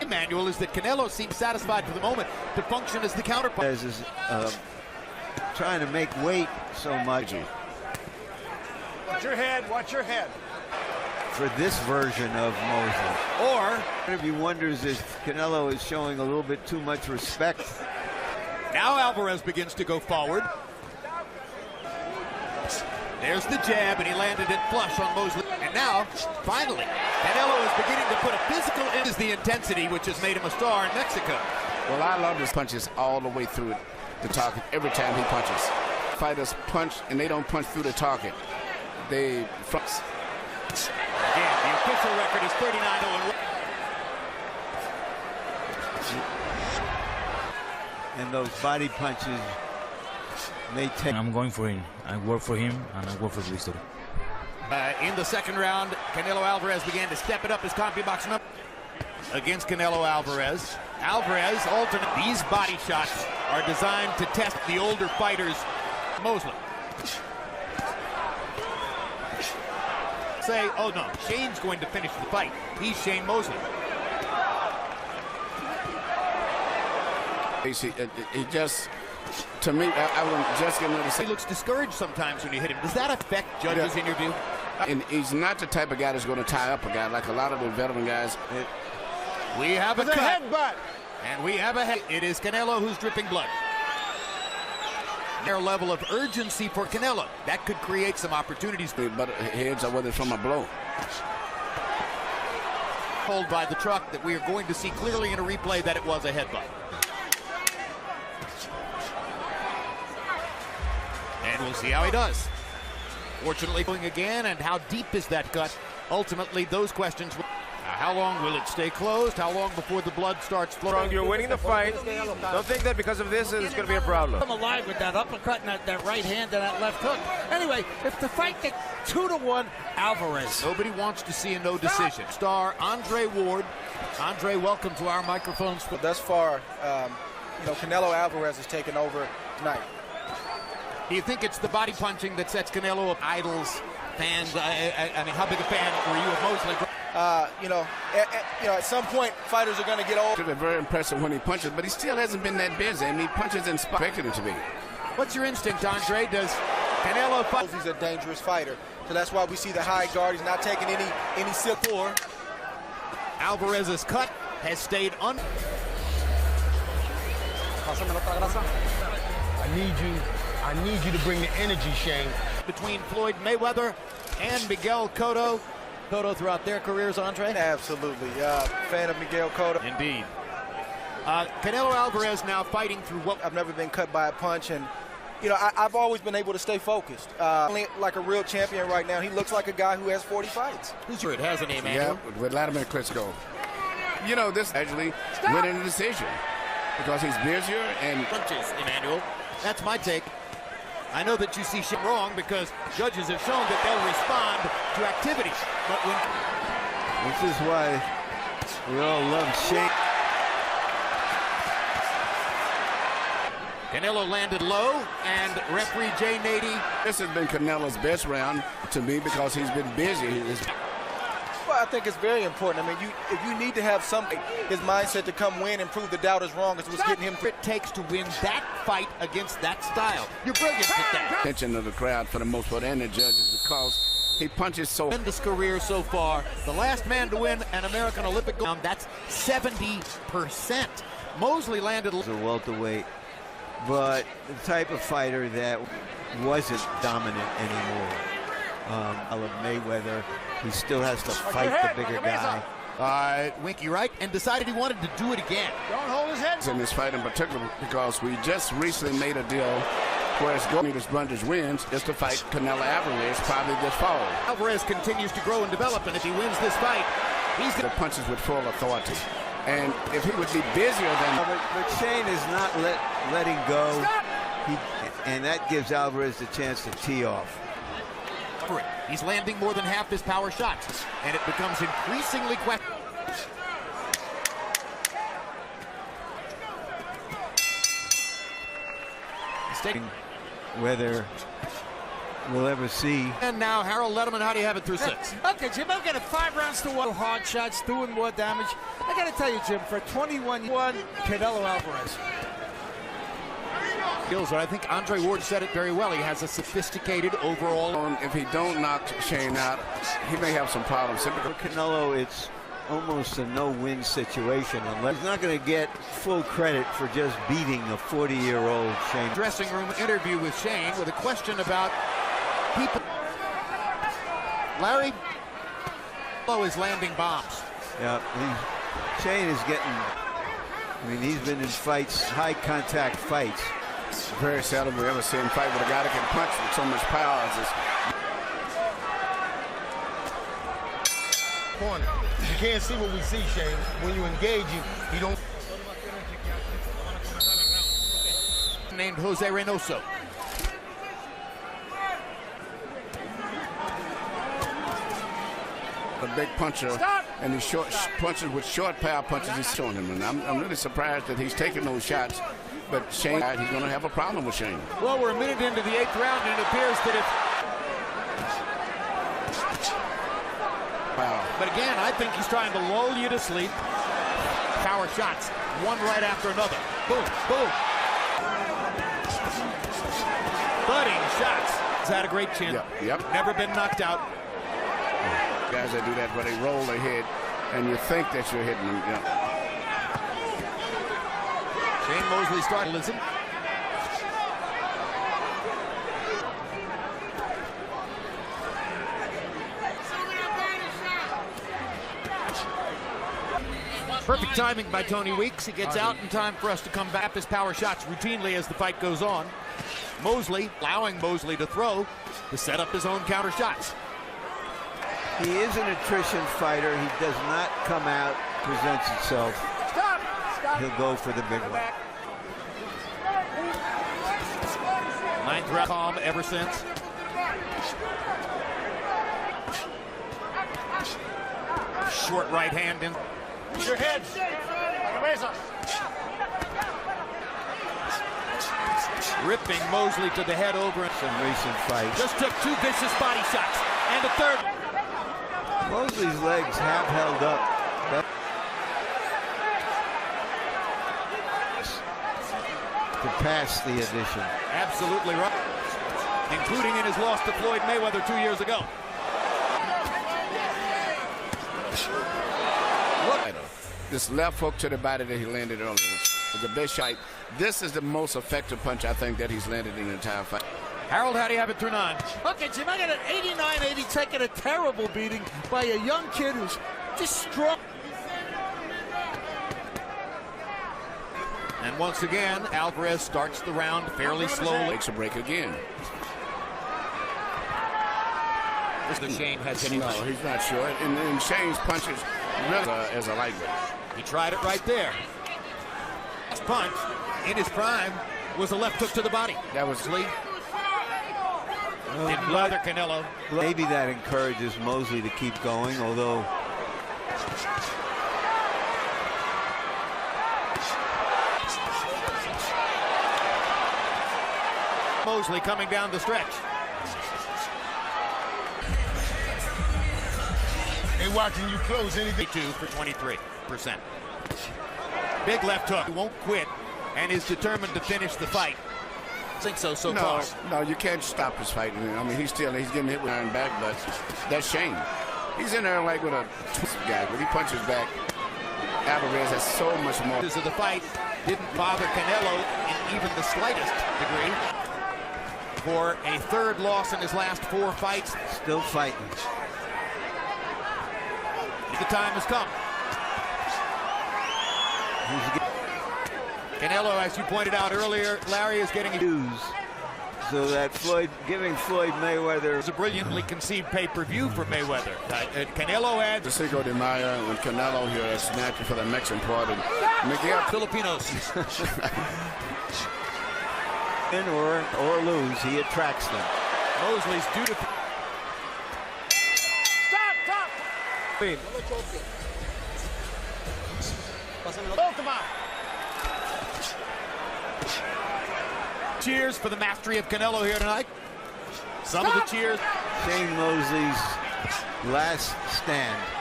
Manual is that Canelo seems satisfied for the moment to function as the counterpart. Is trying to make weight so much. Watch your head, watch your head. For this version of Mosley. Or if he wonders if Canelo is showing a little bit too much respect. now Alvarez begins to go forward. There's the jab, and he landed it flush on Mosley. And now, finally, Canelo is beginning to put a physical into the intensity, which has made him a star in Mexico. Well, I love his punches all the way through the target every time he punches. Fighters punch, and they don't punch through the target. They front. Again, the official record is 39-0. And those body punches may take. I'm going for him. I work for him, and I work for the victory. In the second round, Canelo Alvarez began to step it up his CompuBox number against Canelo Alvarez. Alvarez alternate. These body shots are designed to test the older fighters. Mosley. Say, oh no, Shane's going to finish the fight. He's Shane Mosley. He just, to me, I would just get another. He looks discouraged sometimes when you hit him. Does that affect judges in your view? And he's not the type of guy that's going to tie up a guy like a lot of the veteran guys. We have a cut. Headbutt. And we have a head. It is Canelo who's dripping blood. Their level of urgency for Canelo. That could create some opportunities. But heads or whether it's from a blow. Told by the truck that we are going to see clearly in a replay that it was a headbutt. And we'll see how he does. Fortunately, going again, and how deep is that cut? Ultimately, those questions. How long will it stay closed? How long before the blood starts flowing? You're winning the fight. Don't think that because of this it's going to be a problem. I'm alive with that uppercut and that right hand and that left hook. Anyway, if the fight gets 2-1, Alvarez. Nobody wants to see a no decision. Star Andre Ward. Andre, welcome to our microphones. Thus far, Canelo Alvarez has taken over tonight. Do you think it's the body punching that sets Canelo up? Idols, fans. I mean, how big a fan were you of Mosley? At some point, fighters are going to get old. It's very impressive when he punches, but he still hasn't been that busy. I mean, he punches and expected him to be. What's your instinct, Andre? Does Canelo fight? He's a dangerous fighter, so that's why we see the high guard. He's not taking any sip for. Alvarez's cut has stayed un. I need you to bring the energy, Shane. Between Floyd Mayweather and Miguel Cotto. Cotto throughout their careers, Andre? Absolutely. Fan of Miguel Cotto. Indeed. Canelo Alvarez now fighting through what? I've never been cut by a punch, and I've always been able to stay focused. Like a real champion right now. He looks like a guy who has 40 fights. It has a name, Yeah, with Vladimir Klitschko. This actually went in a decision because he's busier and punches, Emmanuel. That's my take. I know that you see shit wrong because judges have shown that they'll respond to activities. But when This is why we all love Shane. Canelo landed low, and referee Jay Nady. this has been Canelo's best round to me because he's been busy. Well, I think it's very important. I mean, if you need to have something, his mindset to come win and prove the doubters wrong is what's getting him. It takes to win that fight against that style. You're brilliant at that. Attention of the crowd for the most part and the judges because he punches so. Tremendous career so far. The last man to win an American Olympic gold. That's 70%. Mosley landed A welterweight, but the type of fighter that wasn't dominant anymore. Mayweather, he still has to fight the bigger guy. Winky right, and decided he wanted to do it again. Don't hold his head. In this fight in particular because we just recently made a deal where it's going to Brundage wins is to fight Canelo Alvarez probably this fall. Alvarez continues to grow and develop, and if he wins this fight, he's The punches with full authority. And if he would be busier than... But Shane is not letting go, and that gives Alvarez the chance to tee off. He's landing more than half his power shots, and it becomes increasingly questionable. Whether we'll ever see. And now, Harold Letterman, how do you have it through 6? Okay, Jim, I'm getting 5 rounds to 1. Hard shots, doing more damage. I got to tell you, Jim, for 21-1, Canelo Alvarez. Skills, but I think Andre Ward said it very well. He has a sophisticated overall. If he don't knock Shane out, he may have some problems. For Canelo, it's almost a no-win situation. Unless he's not going to get full credit for just beating a 40-year-old Shane. Dressing room interview with Shane with a question about people. Larry is landing bombs. Yeah, Shane is getting. I mean, he's been in fights, high-contact fights. Very seldom we ever see him fight with a guy that can punch with so much power as this. Corner. You can't see what we see, Shane. When you engage, you don't. Named Jose Reynoso. A big puncher. Stop! And he short punches with short power punches he's showing him. And I'm really surprised that he's taking those shots. But Shane, he's going to have a problem with Shane. Well, we're a minute into the 8th round, and it appears that if... Wow. But again, I think he's trying to lull you to sleep. Power shots, one right after another. Boom, boom. Budding shots. He's had a great chin. Yep. Never been knocked out. Guys that do that where they roll their head, and you think that you're hitting them. Yeah. Shane Mosley started. Listen. Perfect timing by Tony Weeks. He gets out in time for us to come back. His power shots routinely as the fight goes on. Mosley, allowing Mosley to throw to set up his own counter shots. He is an attrition fighter. He does not come out, presents himself. Stop! He'll go for the big one. 9th round, calm ever since. Short right hand in. Your head. Ripping Mosley to the head over. Some recent fights. Just took 2 vicious body shots. And a 3rd. Mosley's legs have held up. To pass the addition. Absolutely right. Including in his loss to Floyd Mayweather 2 years ago. Look, this left hook to the body that he landed earlier was the best shot. This is the most effective punch I think that he's landed in the entire fight. Harold, how do you have it through 9? Okay, Jim, I got an 89-80 taking a terrible beating by a young kid who's just strong. And once again, Alvarez starts the round fairly slowly. Takes a break again. Shane has any. No, he's not sure. And Shane's punches really as a lightweight. He tried it right there. His punch in his prime was a left hook to the body. That was Lee. Didn't bother Canelo. Maybe that encourages Mosley to keep going, although Mosley coming down the stretch. They watching you close. Anything. 2 for 23%. Big left hook. He won't quit and is determined to finish the fight. I think so far. No, you can't stop his fight. I mean, he's getting hit with iron back, but that's Shane. He's in there like with a twist guy. When he punches back, Alvarez has so much more. Of the fight didn't bother Canelo in even the slightest degree. For a 3rd loss in his last 4 fights. still fighting. The time has come. Canelo, as you pointed out earlier, Larry is getting News, so that giving Floyd Mayweather is a brilliantly conceived pay-per-view for Mayweather. Canelo adds the Cinco de Mayo and Canelo here is snatching for the Mexican part and Miguel Filipinos. win or lose, he attracts them. Mosley's due to. Cheers for the mastery of Canelo here tonight. Some of the cheers. Shane Mosley's last stand.